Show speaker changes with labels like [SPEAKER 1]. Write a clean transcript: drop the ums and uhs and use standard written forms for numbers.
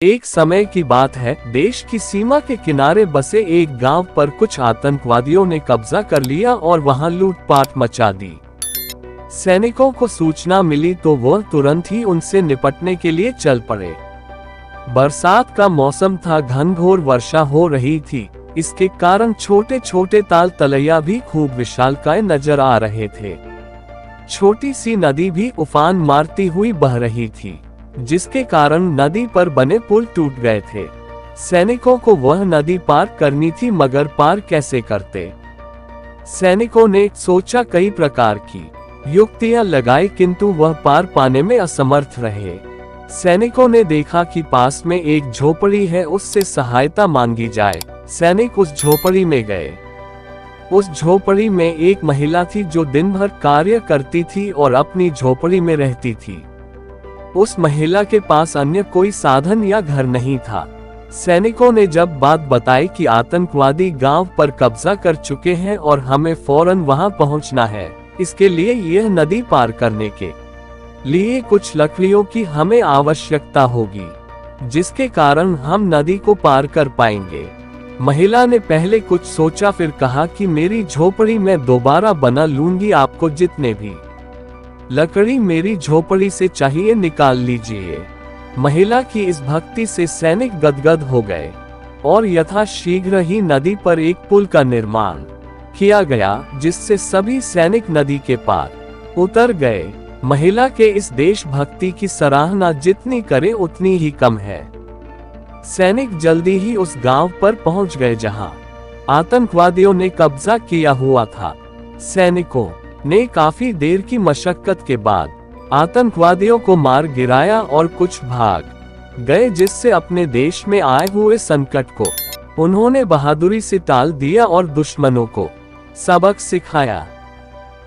[SPEAKER 1] एक समय की बात है, देश की सीमा के किनारे बसे एक गांव पर कुछ आतंकवादियों ने कब्जा कर लिया और वहां लूटपाट मचा दी। सैनिकों को सूचना मिली तो वह तुरंत ही उनसे निपटने के लिए चल पड़े। बरसात का मौसम था, घनघोर वर्षा हो रही थी। इसके कारण छोटे छोटे ताल तलैया भी खूब विशालकाय नजर आ रहे थे। छोटी सी नदी भी उफान मारती हुई बह रही थी, जिसके कारण नदी पर बने पुल टूट गए थे। सैनिकों को वह नदी पार करनी थी, मगर पार कैसे करते? सैनिकों ने सोचा, कई प्रकार की युक्तियां लगाई, किंतु वह पार पाने में असमर्थ रहे। सैनिकों ने देखा कि पास में एक झोपड़ी है, उससे सहायता मांगी जाए। सैनिक उस झोपड़ी में गए। उस झोपड़ी में एक महिला थी जो दिन भर कार्य करती थी और अपनी झोपड़ी में रहती थी। उस महिला के पास अन्य कोई साधन या घर नहीं था। सैनिकों ने जब बात बताई कि आतंकवादी गांव पर कब्जा कर चुके हैं और हमें फौरन वहां पहुंचना है, इसके लिए यह नदी पार करने के लिए कुछ लकड़ियों की हमें आवश्यकता होगी, जिसके कारण हम नदी को पार कर पाएंगे। महिला ने पहले कुछ सोचा, फिर कहा कि मेरी झोपड़ी में दोबारा बना लूंगी, आपको जितने भी लकड़ी मेरी झोपड़ी से चाहिए निकाल लीजिए। महिला की इस भक्ति से सैनिक गदगद हो गए और यथाशीघ्र ही नदी पर एक पुल का निर्माण किया गया, जिससे सभी सैनिक नदी के पार उतर गए। महिला के इस देशभक्ति की सराहना जितनी करे उतनी ही कम है। सैनिक जल्दी ही उस गांव पर पहुंच गए जहां आतंकवादियों ने कब्जा किया हुआ था। सैनिकों ने काफी देर की मशक्कत के बाद आतंकवादियों को मार गिराया और कुछ भाग गए, जिससे अपने देश में आए हुए संकट को उन्होंने बहादुरी से टाल दिया और दुश्मनों को सबक सिखाया।